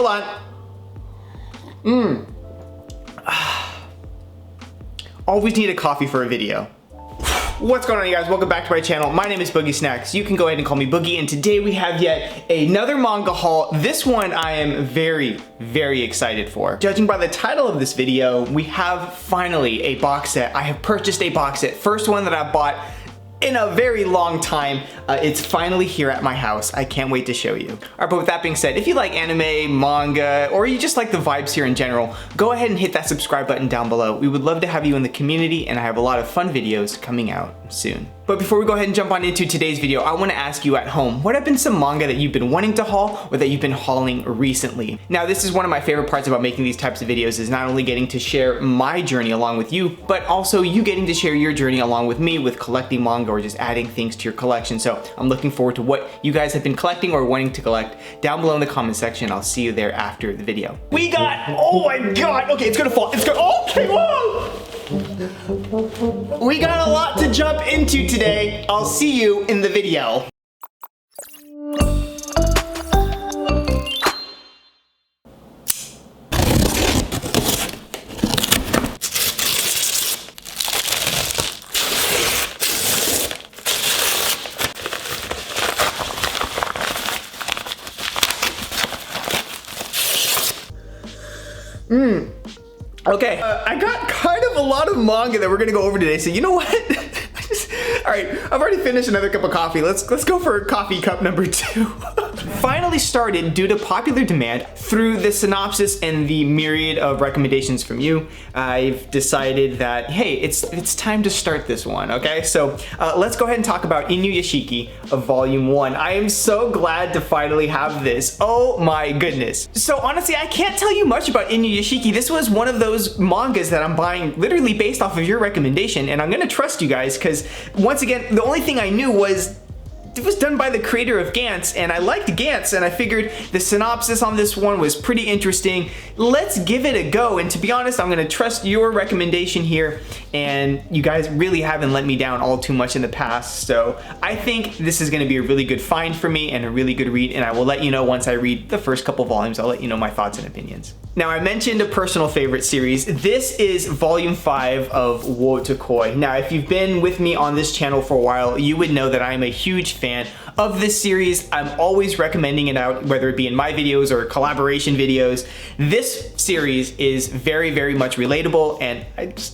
hold on. Always need a coffee for a video. What's going on, you guys? Welcome back to my channel. My name is BoogieSnacks. You can go ahead and call me Boogie, and today we have yet another manga haul. This one I am very, very excited for. Judging by the title of this video, we have finally a box set. I have purchased a box set. First one that I bought in a very long time. It's finally here at my house. I can't wait to show you. All right, but with that being said, if you like anime, manga, or you just like the vibes here in general, go ahead and hit that subscribe button down below. We would love to have you in the community, and I have a lot of fun videos coming out soon. But before we go ahead and jump on into today's video, I want to ask you at home, what have been some manga that you've been wanting to haul or that you've been hauling recently? Now, this is one of my favorite parts about making these types of videos, is not only getting to share my journey along with you, but also you getting to share your journey along with me with collecting manga or just adding things to your collection. So I'm looking forward to what you guys have been collecting or wanting to collect down below in the comment section. I'll see you there after the video. We got, oh my God, okay, it's gonna fall, it's gonna, okay, whoa! We got a lot to jump into today. I'll see you in the video. Okay, I got kind of a lot of manga that we're gonna go over today, so you know what? All right, I've already finished another cup of coffee. Let's go for coffee cup number 2. Finally started due to popular demand through the synopsis and the myriad of recommendations from you. I've decided that, hey, it's time to start this one, okay? So let's go ahead and talk about Inuyashiki of Volume 1. I am so glad to finally have this. Oh my goodness. So honestly, I can't tell you much about Inuyashiki. This was one of those mangas that I'm buying literally based off of your recommendation, and I'm gonna trust you guys because once again, the only thing I knew was it was done by the creator of Gantz, and I liked Gantz, and I figured the synopsis on this one was pretty interesting. Let's give it a go, and to be honest, I'm gonna trust your recommendation here, and you guys really haven't let me down all too much in the past, so I think this is gonna be a really good find for me and a really good read, and I will let you know once I read the first couple volumes. I'll let you know my thoughts and opinions. Now, I mentioned a personal favorite series. This is Volume 5 of Wotakoi. Now, if you've been with me on this channel for a while, you would know that I am a huge fan of this series. I'm always recommending it out, whether it be in my videos or collaboration videos. This series is very, very much relatable, and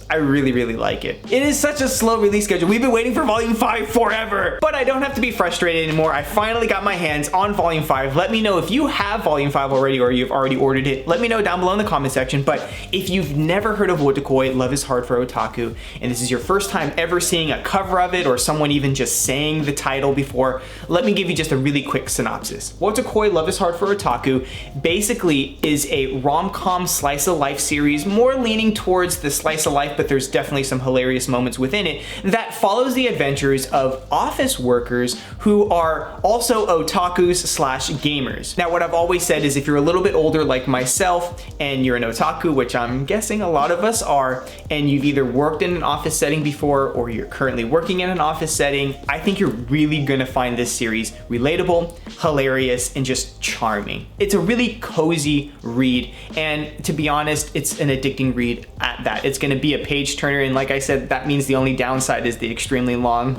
I really, really like it. It is such a slow release schedule. We've been waiting for Volume 5 forever, but I don't have to be frustrated anymore. I finally got my hands on Volume 5. Let me know if you have Volume 5 already or you've already ordered it. Let me know down below in the comment section. But if you've never heard of Wotakoi, Love is Hard for Otaku, and this is your first time ever seeing a cover of it or someone even just saying the title before, let me give you just a really quick synopsis. Wotakoi, Love is Hard for Otaku basically is a rom-com slice of life series, more leaning towards the slice of life, but there's definitely some hilarious moments within it, that follows the adventures of office workers who are also otakus slash gamers. Now, what I've always said is if you're a little bit older like myself and you're an otaku, which I'm guessing a lot of us are, and you've either worked in an office setting before or you're currently working in an office setting, I think you're really gonna find this series relatable, hilarious, and just charming. It's a really cozy read, and to be honest, it's an addicting read at that. It's gonna be a page turner, and like I said, that means the only downside is the extremely long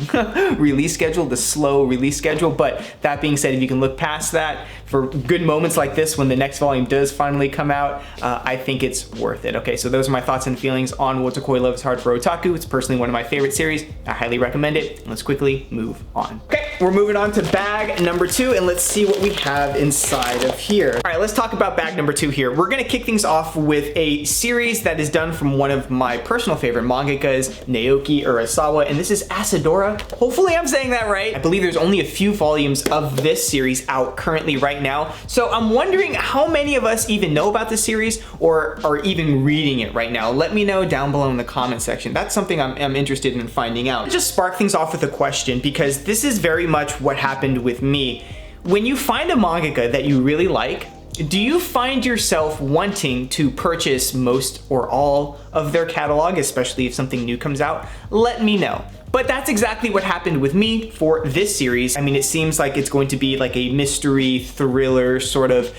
release schedule, the slow release schedule, but that being said, if you can look past that for good moments like this when the next volume does finally come out, I think it's worth it. Okay, so those are my thoughts and feelings on Wotakoi, Love is Hard for Otaku. It's personally one of my favorite series. I highly recommend it. Let's quickly move on. Okay, we're moving on to bag number 2, and let's see what we have inside of here. All right, let's talk about bag number 2 here. We're gonna kick things off with a series that is done from one of my personal favorite mangakas, Naoki Urasawa, and this is Asadora. Hopefully I'm saying that right. I believe there's only a few volumes of this series out currently right now, so I'm wondering how many of us even know about this series or are even reading it right now. Let me know down below in the comment section. That's something I'm interested in finding out. Just spark things off with a question, because this is very much what happened with me. When you find a mangaka that you really like, do you find yourself wanting to purchase most or all of their catalog, especially if something new comes out? Let me know. But that's exactly what happened with me for this series. I mean, it seems like it's going to be like a mystery thriller sort of,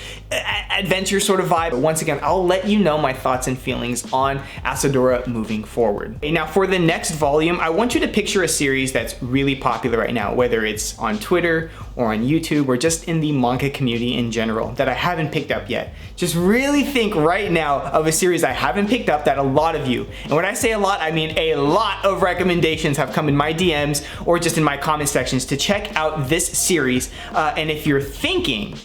adventure sort of vibe. But once again, I'll let you know my thoughts and feelings on Asadora moving forward. Okay, now for the next volume, I want you to picture a series that's really popular right now, whether it's on Twitter or on YouTube or just in the manga community in general that I haven't picked up yet. Just really think right now of a series I haven't picked up that a lot of you, and when I say a lot, I mean a lot of recommendations have come in my DMs or just in my comment sections to check out this series. And if you're thinking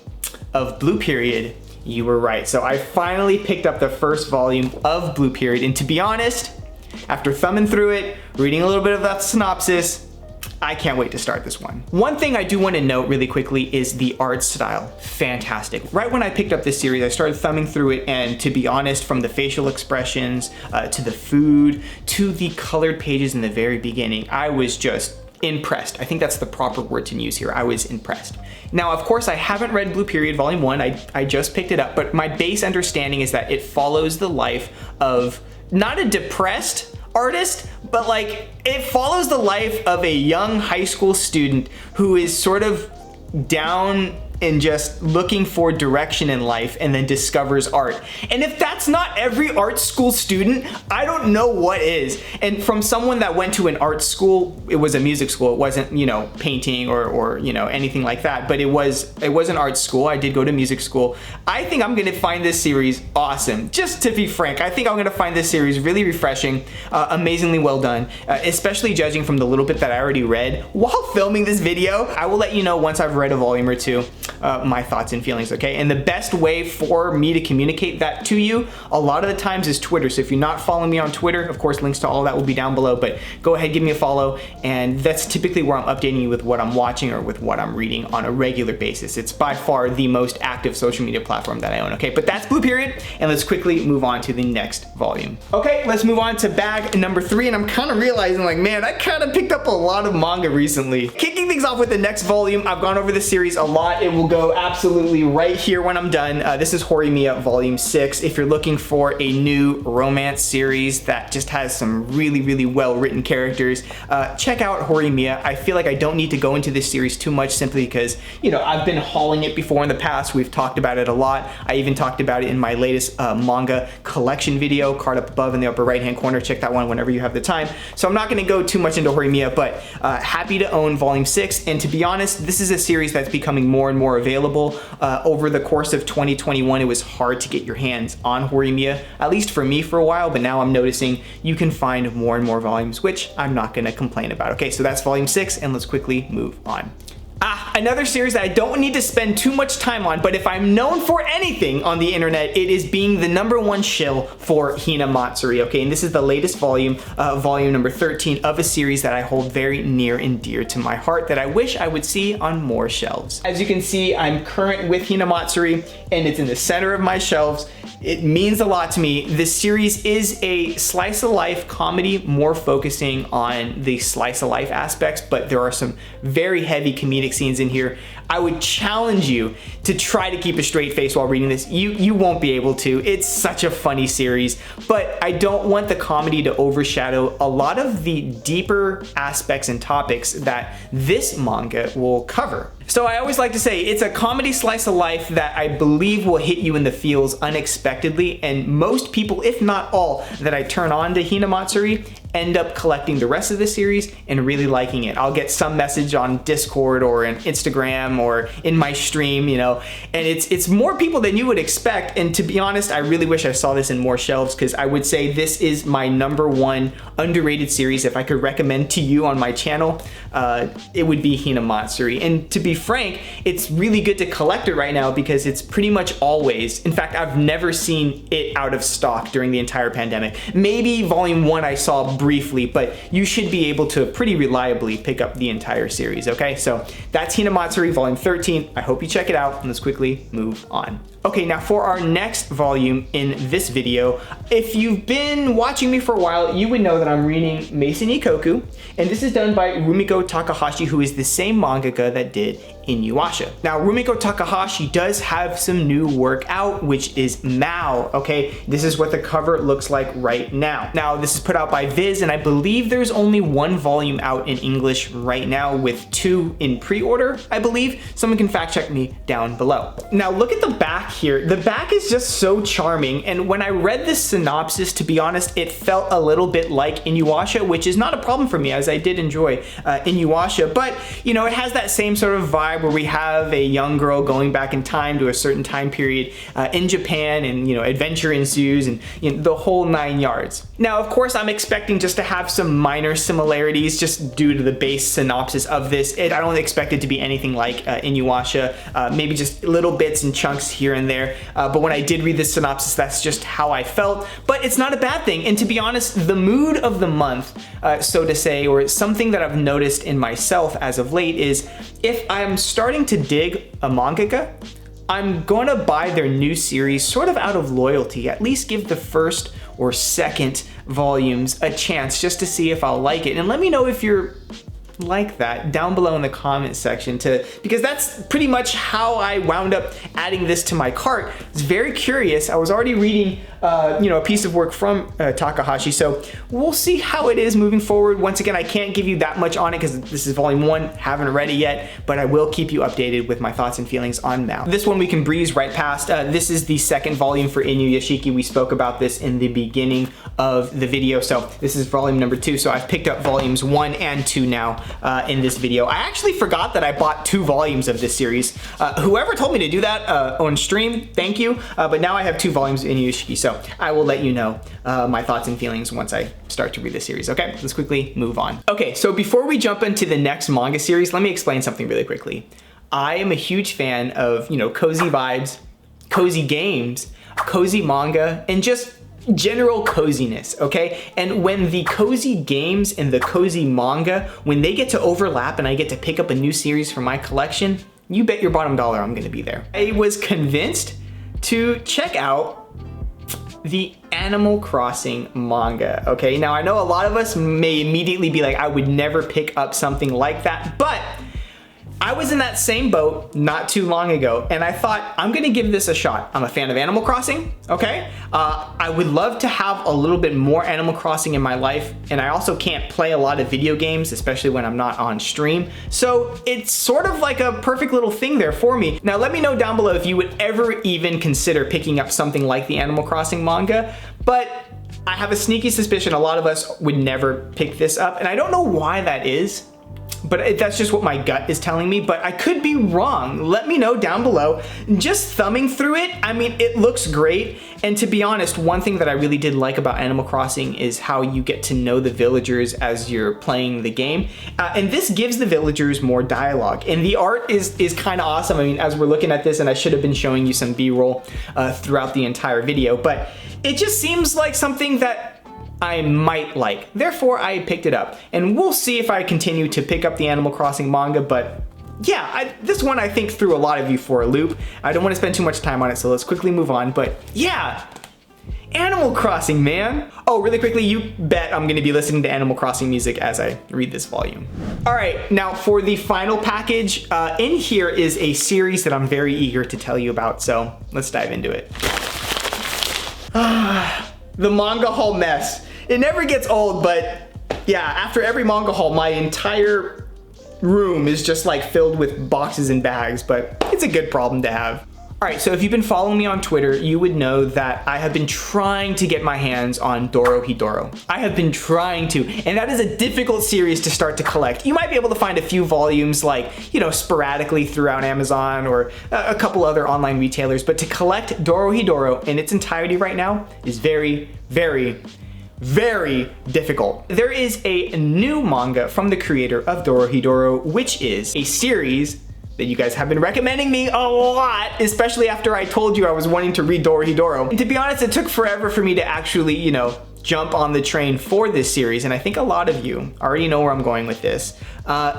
of Blue Period, you were right. So I finally picked up the first volume of Blue Period, and to be honest, after thumbing through it, reading a little bit of that synopsis, I can't wait to start this one. One thing I do want to note really quickly is the art style. Fantastic. Right when I picked up this series, I started thumbing through it, and to be honest, from the facial expressions, to the food, to the colored pages in the very beginning, I was just impressed. I think that's the proper word to use here. I was impressed. Now, of course, I haven't read Blue Period Volume 1. I just picked it up, but my base understanding is that it follows the life of not a depressed artist, but like it follows the life of a young high school student who is sort of down and just looking for direction in life and then discovers art. And if that's not every art school student, I don't know what is. And from someone that went to an art school, it was a music school. It wasn't, you know, painting or you know, anything like that, but it was an art school. I did go to music school. I think I'm gonna find this series awesome. Just to be frank, I think I'm gonna find this series really refreshing, amazingly well done, especially judging from the little bit that I already read while filming this video. I will let you know once I've read a volume or two, my thoughts and feelings, okay? And the best way for me to communicate that to you a lot of the times is Twitter. So if you're not following me on Twitter, of course, links to all that will be down below, but go ahead, give me a follow, and that's typically where I'm updating you with what I'm watching or with what I'm reading on a regular basis. It's by far the most active social media platform that I own, okay? But that's Blue Period, and let's quickly move on to the next volume. Okay, let's move on to bag number 3, and I'm kind of realizing, like, man, I kind of picked up a lot of manga recently. Kicking things off with the next volume, I've gone over this series a lot. It will go absolutely right here when I'm done. This is Horimiya Volume 6. If you're looking for a new romance series that just has some really, really well-written characters, check out Horimiya. I feel like I don't need to go into this series too much simply because, you know, I've been hauling it before in the past. We've talked about it a lot. I even talked about it in my latest manga collection video, card up above in the upper right-hand corner. Check that one whenever you have the time. So I'm not going to go too much into Horimiya, but happy to own Volume 6. And to be honest, this is a series that's becoming more and more available. Over the course of 2021, it was hard to get your hands on Horimiya, at least for me for a while, but now I'm noticing you can find more and more volumes, which I'm not going to complain about. Okay, so that's Volume 6, and let's quickly move on. Another series that I don't need to spend too much time on, but if I'm known for anything on the internet, it is being the #1 shill for Hinamatsuri, okay? And this is the latest volume, volume number 13 of a series that I hold very near and dear to my heart that I wish I would see on more shelves. As you can see, I'm current with Hinamatsuri, and it's in the center of my shelves. It means a lot to me. This series is a slice of life comedy, more focusing on the slice of life aspects, but there are some very heavy comedic scenes in here. I would challenge you to try to keep a straight face while reading this. You won't be able to. It's such a funny series, but I don't want the comedy to overshadow a lot of the deeper aspects and topics that this manga will cover. So I always like to say it's a comedy slice of life that I believe will hit you in the feels unexpectedly, and most people, if not all, that I turn on to Hinamatsuri end up collecting the rest of the series and really liking it. I'll get some message on Discord or in Instagram or in my stream, you know, and it's more people than you would expect. And to be honest, I really wish I saw this in more shelves, because I would say this is my #1 underrated series. If I could recommend to you on my channel, it would be Hinamatsuri. And to be frank, it's really good to collect it right now because it's pretty much always, in fact, I've never seen it out of stock during the entire pandemic. Maybe Volume 1 I saw briefly, but you should be able to pretty reliably pick up the entire series, okay? So that's Hinamatsuri Volume 13. I hope you check it out, and let's quickly move on. Okay, now for our next volume in this video, if you've been watching me for a while, you would know that I'm reading Mason Ikoku, and this is done by Rumiko Takahashi, who is the same mangaka that did Inuyasha. Now, Rumiko Takahashi does have some new work out, which is Mao, okay? This is what the cover looks like right now. Now, this is put out by Viz, and I believe there's only 1 volume out in English right now with 2 in pre-order, I believe. Someone can fact check me down below. Now, look at the back here. The back is just so charming, and when I read this synopsis, to be honest, it felt a little bit like Inuyasha, which is not a problem for me, as I did enjoy Inuyasha, but you know, it has that same sort of vibe where we have a young girl going back in time to a certain time period in Japan, and you know, adventure ensues, and you know, the whole 9 yards. Now, of course, I'm expecting just to have some minor similarities just due to the base synopsis of this. I don't expect it to be anything like Inuyasha, maybe just little bits and chunks here and there, but when I did read this synopsis, that's just how I felt. But it's not a bad thing, and to be honest, the mood of the month, so to say, or something that I've noticed in myself as of late is if I'm starting to dig a mangaka, I'm gonna buy their new series sort of out of loyalty, at least give the first or second volumes a chance just to see if I'll like it. And let me know if you're like that down below in the comment section, because that's pretty much how I wound up adding this to my cart. It's very curious. I was already reading you know, a piece of work from Takahashi, so we'll see how it is moving forward. Once again, I can't give you that much on it because this is volume 1, haven't read it yet, but I will keep you updated with my thoughts and feelings on now. This one we can breeze right past. This is the second volume for Inuyashiki. We spoke about this in the beginning of the video, so this is volume number 2, so I've picked up volumes 1 and 2 now in this video. I actually forgot that I bought 2 volumes of this series. Whoever told me to do that on stream, thank you, but now I have 2 volumes of Inuyashiki, so I will let you know my thoughts and feelings once I start to read the series. Okay, let's quickly move on. Okay, so before we jump into the next manga series, let me explain something really quickly. I am a huge fan of, you know, cozy vibes, cozy games, cozy manga, and just general coziness, okay? And when the cozy games and the cozy manga, when they get to overlap and I get to pick up a new series for my collection, you bet your bottom dollar I'm gonna be there. I was convinced to check out the Animal Crossing manga, okay? Now, I know a lot of us may immediately be like, I would never pick up something like that, but I was in that same boat not too long ago, and I thought, I'm gonna give this a shot. I'm a fan of Animal Crossing, okay? I would love to have a little bit more Animal Crossing in my life, and I also can't play a lot of video games, especially when I'm not on stream, so it's sort of like a perfect little thing there for me. Now, let me know down below if you would ever even consider picking up something like the Animal Crossing manga, but I have a sneaky suspicion a lot of us would never pick this up, and I don't know why that is, but that's just what my gut is telling me, but I could be wrong. Let me know down below. Just thumbing through it, I mean, it looks great. And to be honest, one thing that I really did like about Animal Crossing is how you get to know the villagers as you're playing the game. And this gives the villagers more dialogue. And the art is kind of awesome. I mean, as we're looking at this, and I should have been showing you some B-roll throughout the entire video, but it just seems like something that I might like. Therefore, I picked it up. And we'll see if I continue to pick up the Animal Crossing manga, but yeah, this one I think threw a lot of you for a loop. I don't want to spend too much time on it, so let's quickly move on. But yeah, Animal Crossing, man. Oh, really quickly, you bet I'm gonna be listening to Animal Crossing music as I read this volume. All right, now for the final package, in here is a series that I'm very eager to tell you about, so let's dive into it. The manga haul mess. It never gets old, but yeah, after every manga haul, my entire room is just like filled with boxes and bags, but it's a good problem to have. All right, so if you've been following me on Twitter, you would know that I have been trying to get my hands on Dorohedoro. I have been trying to, and that is a difficult series to start to collect. You might be able to find a few volumes like, you know, sporadically throughout Amazon or a couple other online retailers, but to collect Dorohedoro in its entirety right now is very, very, very difficult. There is a new manga from the creator of Dorohedoro, which is a series that you guys have been recommending me a lot, especially after I told you I was wanting to read Dorohedoro. And to be honest, it took forever for me to actually, you know, jump on the train for this series, and I think a lot of you already know where I'm going with this.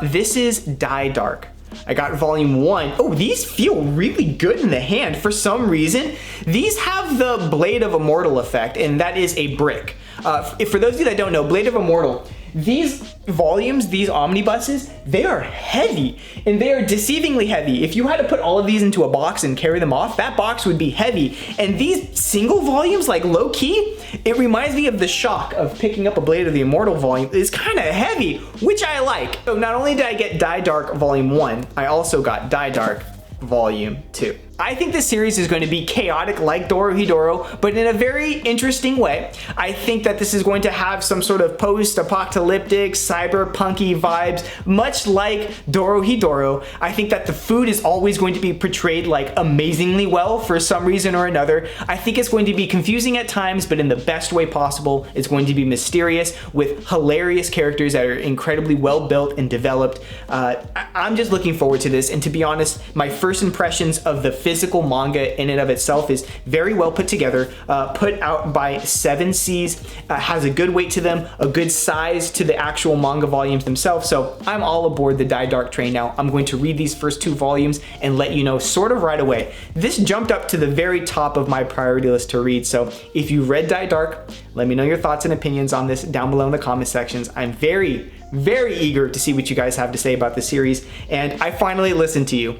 This is Die Dark. I got volume 1. Oh, these feel really good in the hand. For some reason, these have the Blade of Immortal effect, and that is a brick. For those of you that don't know, Blade of Immortal, these volumes, these omnibuses, they are heavy, and they are deceivingly heavy. If you had to put all of these into a box and carry them off, that box would be heavy. And these single volumes, like low key, it reminds me of the shock of picking up a Blade of the Immortal volume. It's kind of heavy, which I like. So not only did I get Die Dark Volume 1, I also got Die Dark Volume 2. I think this series is going to be chaotic like Dorohedoro, but in a very interesting way. I think that this is going to have some sort of post-apocalyptic, cyberpunky vibes, much like Dorohedoro. I think that the food is always going to be portrayed like amazingly well for some reason or another. I think it's going to be confusing at times, but in the best way possible. It's going to be mysterious with hilarious characters that are incredibly well built and developed. I'm just looking forward to this, and to be honest, my first impressions of the physical manga in and of itself is very well put together, put out by 7 Seas, has a good weight to them, a good size to the actual manga volumes themselves, so I'm all aboard the Die Dark train now. I'm going to read these first 2 volumes and let you know sort of right away. This jumped up to the very top of my priority list to read, so if you read Die Dark, let me know your thoughts and opinions on this down below in the comment sections. I'm very eager to see what you guys have to say about the series, and I finally listened to you.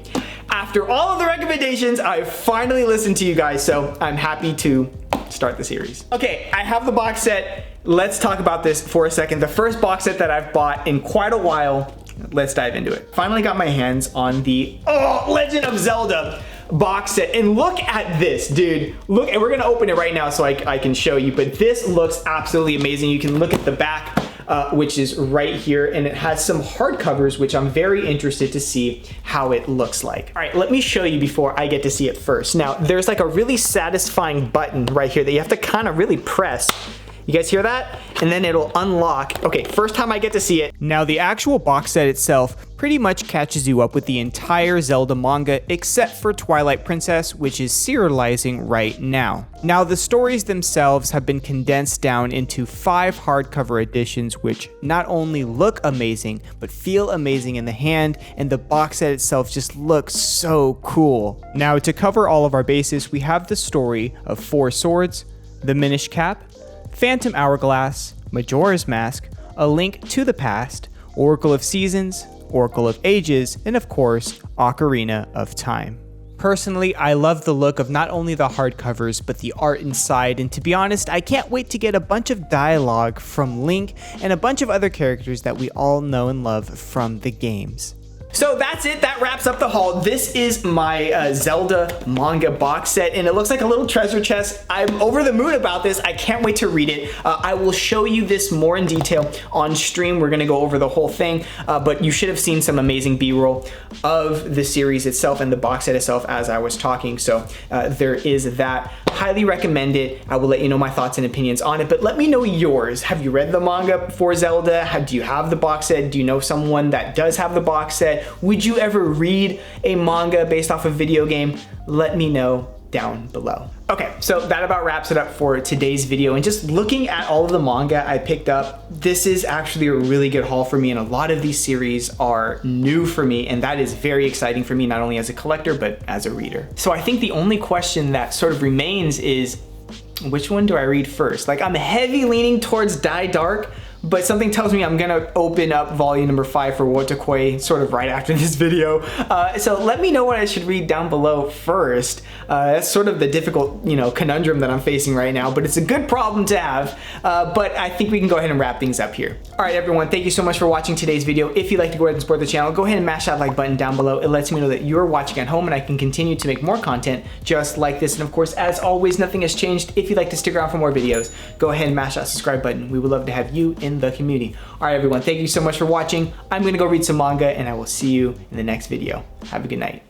After all of the recommendations, I finally listened to you guys, so I'm happy to start the series. Okay, I have the box set. Let's talk about this for a second. The first box set that I've bought in quite a while. Let's dive into it. Finally got my hands on the Legend of Zelda box set, and look at this, dude. Look, and we're gonna open it right now so I can show you, but this looks absolutely amazing. You can look at the back, which is right here, and it has some hardcovers, which I'm very interested to see how it looks like. All right, let me show you before I get to see it first. Now, there's like a really satisfying button right here that you have to kind of really press. You guys hear that? And then it'll unlock. Okay, first time I get to see it. Now, the actual box set itself pretty much catches you up with the entire Zelda manga except for Twilight Princess, which is serializing right now. Now, the stories themselves have been condensed down into 5 hardcover editions, which not only look amazing, but feel amazing in the hand, and the box set itself just looks so cool. Now, to cover all of our bases, we have the story of 4 Swords, the Minish Cap, Phantom Hourglass, Majora's Mask, A Link to the Past, Oracle of Seasons, Oracle of Ages, and of course, Ocarina of Time. Personally, I love the look of not only the hardcovers, but the art inside, and to be honest, I can't wait to get a bunch of dialogue from Link and a bunch of other characters that we all know and love from the games. So that's it, that wraps up the haul. This is my Zelda manga box set, and it looks like a little treasure chest. I'm over the moon about this. I can't wait to read it. I will show you this more in detail on stream. We're gonna go over the whole thing, but you should have seen some amazing B-roll of the series itself and the box set itself as I was talking. So there is that. Highly recommend it. I will let you know my thoughts and opinions on it, but let me know yours. Have you read the manga for Zelda? Do you have the box set? Do you know someone that does have the box set? Would you ever read a manga based off a video game? Let me know down below. Okay, so that about wraps it up for today's video, and just looking at all of the manga I picked up, this is actually a really good haul for me, and a lot of these series are new for me, and that is very exciting for me, not only as a collector, but as a reader. So I think the only question that sort of remains is, which one do I read first? Like, I'm heavy leaning towards Die Dark, but something tells me I'm gonna open up volume number 5 for Wotakoi sort of right after this video. So let me know what I should read down below first. That's sort of the difficult, conundrum that I'm facing right now, but it's a good problem to have. But I think we can go ahead and wrap things up here. All right, everyone, thank you so much for watching today's video. If you'd like to go ahead and support the channel, go ahead and mash that like button down below. It lets me know that you're watching at home, and I can continue to make more content just like this. And of course, as always, nothing has changed. If you'd like to stick around for more videos, go ahead and mash that subscribe button. We would love to have you in the community. All right, everyone, thank you so much for watching. I'm gonna go read some manga, and I will see you in the next video. Have a good night.